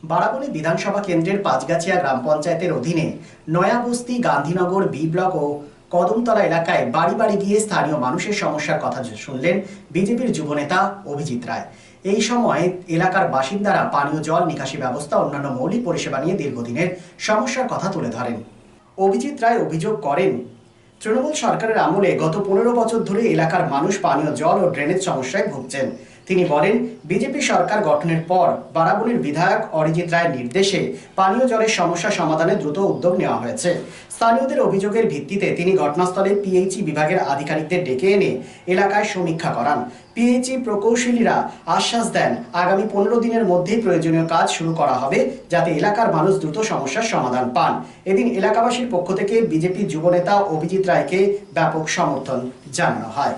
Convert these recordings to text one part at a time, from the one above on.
বারাবণী বিধানসভা কেন্দ্রের পাঁচগাছিয়া গ্রাম পঞ্চায়েতের অধীনে নয়াবস্তি, গান্ধীনগর বি ব্লক ও কদমতলা এলাকায় বাড়ি বাড়ি গিয়ে স্থানীয় মানুষের সমস্যার কথা শুনলেন বিজেপির যুবনেতা অভিজিৎ রায়। এই সময় এলাকার বাসিন্দারা পানীয় জল, নিকাশি ব্যবস্থা, অন্যান্য মৌলিক পরিষেবা নিয়ে দীর্ঘদিনের সমস্যার কথা তুলে ধরেন। অভিজিৎ রায় অভিযোগ করেন, তৃণমূল সরকারের আমলে গত 15 বছর ধরে এলাকার মানুষ পানীয় জল ও ড্রেনেজ সমস্যায় ভুগছেন। তিনি বলেন, বিজেপি সরকার গঠনের পর বারাবণীর বিধায়ক অরিজিৎ রায়ের নির্দেশে পানীয় জলের সমস্যা সমাধানে দ্রুত উদ্যোগ নেওয়া হয়েছে। স্থানীয়দের অভিযোগের ভিত্তিতে তিনি ঘটনাস্থলে পিএইচই বিভাগের আধিকারিকদের ডেকে এনে এলাকায় সমীক্ষা করান। পিএইচই প্রকৌশলীরা আশ্বাস দেন, আগামী 15 দিনের মধ্যেই প্রয়োজনীয় কাজ শুরু করা হবে, যাতে এলাকার মানুষ দ্রুত সমস্যার সমাধান পান। এদিন এলাকাবাসীর পক্ষ থেকে বিজেপি যুবনেতা অভিজিৎ রায়কে ব্যাপক সমর্থন জানানো হয়।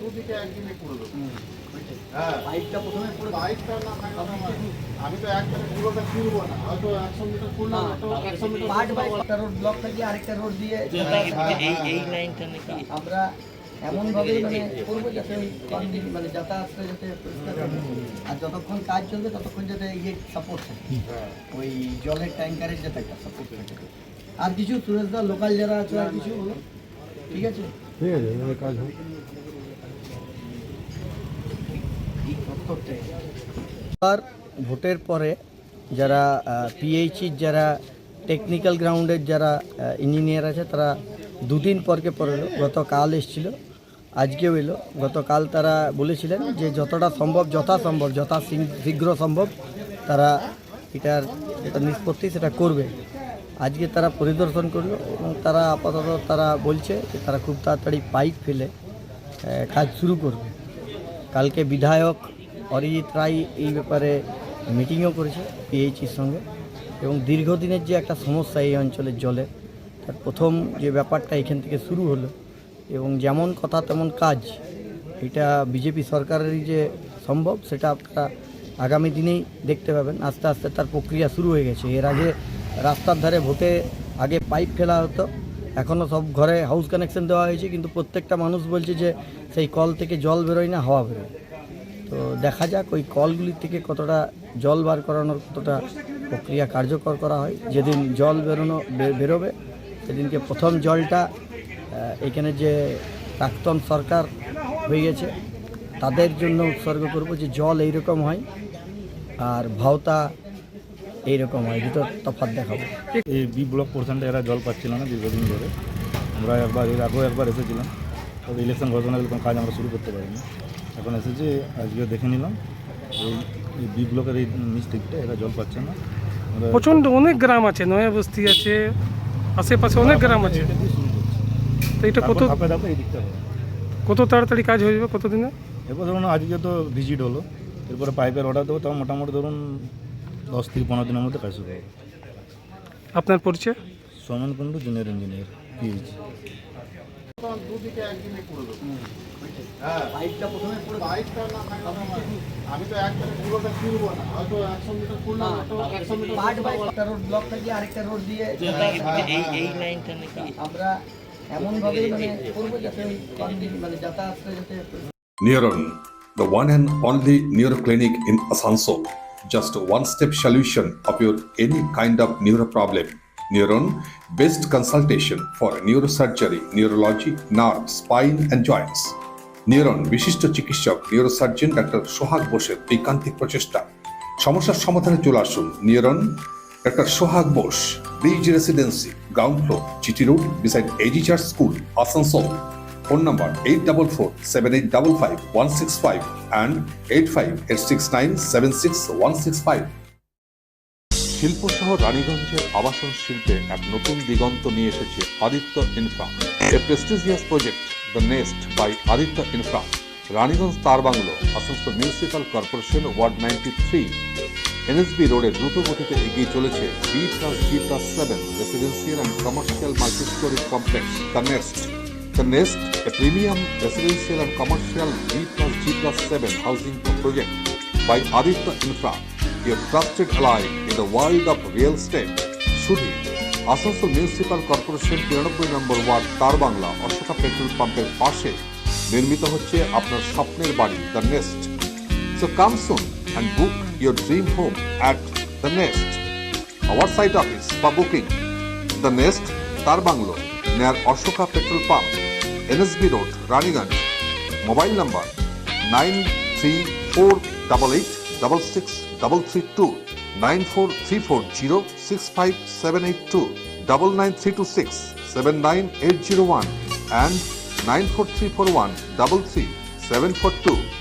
দুদিকে একদিনে করে দেবো। হ্যাঁ, পাইপটা প্রথমে পুরো পাইপটা না আমি তো একবারে পুরোটা তুলবো না, হয়তো 100 মিটার তুললাম, তো 100 মিটার পার্ট বাই একটা রোড ব্লক থেকে আরেকটা রোড দিয়ে এই লাইনটা নাকি আমরা এমন ভাবে মানে করবো যাতে ওই মানে যাতায়াতটা যাতে পরিষ্কার থাকে। আর যতক্ষণ কাজ চলবে ততক্ষণ যাতে ইয়ে সাপোর্ট থাকে, ওই জলের ট্যাঙ্কারের যাতে একটা সাপোর্ট থাকে। আর কিছু সুরেশদা লোকাল যারা আছে আর কিছু হলো, ঠিক আছে কাজ হবে। আর ভোটের পরে যারা পিএইচির যারা টেকনিক্যাল গ্রাউন্ডের যারা ইঞ্জিনিয়ার আছে তারা দুদিন পরকে পর এলো। গতকাল এসেছিল, আজকেও এলো। গতকাল তারা বলেছিলেন যে যতটা সম্ভব যথা শীঘ্র সম্ভব তারা এটার যেটা নিষ্পত্তি সেটা করবে। আজকে তারা পরিদর্শন করলো এবং তারা আপাতত তারা বলছে যে তারা খুব তাড়াতাড়ি পাইপ ফেলে কাজ শুরু করবে। কালকে বিধায়ক অরিজিৎ রায় এই ব্যাপারে মিটিংও করেছে পিএইচির সঙ্গে, এবং দীর্ঘদিনের যে একটা সমস্যা এই অঞ্চলের জলের, তার প্রথম যে ব্যাপারটা এখান থেকে শুরু হলো এবং যেমন কথা তেমন কাজ, এটা বিজেপি সরকারেরই যে সম্ভব সেটা আপনারা আগামী দিনেই দেখতে পাবেন। আস্তে আস্তে তার প্রক্রিয়া শুরু হয়ে গেছে। এর আগে রাস্তার ধারে ভোটে আগে পাইপ ফেলা হতো, এখনও সব ঘরে হাউস কানেকশন দেওয়া হয়েছে, কিন্তু প্রত্যেকটা মানুষ বলছে যে সেই কল থেকে জল বেরোয় না, হাওয়া বেরোয়। তো দেখা যাক ওই কলগুলি থেকে কতটা জল বার করানোর কতটা প্রক্রিয়া কার্যকর করা হয়। যেদিন জল বেরোবে সেদিনকে প্রথম জলটা এখানে যে প্রাক্তন সরকার হয়ে গেছে তাদের জন্য উৎসর্গ করব, যে জল এইরকম হয় আর ভাওতা এইরকম হয়, দুটো তফাৎ দেখাবো। এই বি ব্লক পোর্শনটা এরা জল পাচ্ছিল না দীর্ঘদিন ধরে। আমরা এর আগেও একবার এসেছিলাম, তবে ইলেকশন ঘটনা এরকম কাজ আমরা শুরু করতে পারিনি। এখন এসেছি, আজকে দেখে নিলাম এই বি ব্লকের এই মিস্টেকটা, এরা জল পাচ্ছে না। প্রচণ্ড অনেক গ্রাম আছে, নয়াবস্তি আছে, আশেপাশে অনেক গ্রাম আছে। তো এটা কত এই দিকটা হবে, কত তাড়াতাড়ি কাজ হয়ে যাবে, কতদিনে? এরপর ধরুন আজকে তো ভিজিট হলো, এরপরে পাইপের অর্ডার দেবো, তখন মোটামুটি ধরুন 10 থেকে 15 দিনের মধ্যে কাজ শুরু হবে। আপনার পরিচয়? সমান কুণ্ডু, জুনিয়র ইঞ্জিনিয়ার, পিএইচি। দুদিকে একদিনে করে দেবো। হ্যাঁ, পাইপটা প্রথমে পুরো পাইপটা না আমি তো একবারে পুরোটা তুলবো না, হয়তো 100 মিটার তুললাম, তো 100 মিটার পার্ট বাই একটা রোড ব্লক থেকে আরেকটা রোড দিয়ে এই লাইনটা নাকি আমরা এমন ভাবে মানে করবো যাতে ওই মানে যাতায়াতটা যাতে Neuron, the one and only neuro clinic in Asansol. Just a one-step solution of your any kind of neuro problem. Neuron, best consultation for neurosurgery, neurology, nerve, spine and joints. Neuron, বিশিষ্ট চিকিৎসক neurosurgeon doctor সোহাগ বোসের ঐকান্তিক প্রচেষ্টা। সমস্যার সমাধানে চলে আসুন neuron, ডাক্তার Sohag Bose, bridge residency, ground floor, GT road, beside AG church school, Asansol. Phone number 8447855165 and 8586976165। শিল্পশহর রানীগঞ্জের আবাসন শিল্পে এক নতুন দিগন্ত নিয়ে এসেছে Aditya infra, a prestigious project the nest by Aditya infra, Raniganj Tarbangla, Asansol municipal corporation, ward 93, NSB রোডে দ্রুত গতিতে এগিয়ে চলেছে B+G+7 residential and commercial multi storey complex the nest. The Nest, a premium residential and commercial B+G+7 housing project by Aditya Infra, your trusted ally in the world of real estate. Shudhi, Asansol municipal corporation 93 number ward Tarbangla Ashoka petrol পাম্পের পাশে নির্মিত হচ্ছে আপনার স্বপ্নের বাড়ি the nest. So come soon and book your dream home at the nest. Our site office for booking the nest Tarbangla near Ashoka Petrol Pump, NSB Road, Raniganj. Mobile number 9348866332, 9434065782, 99326 79801 and 94341 33742.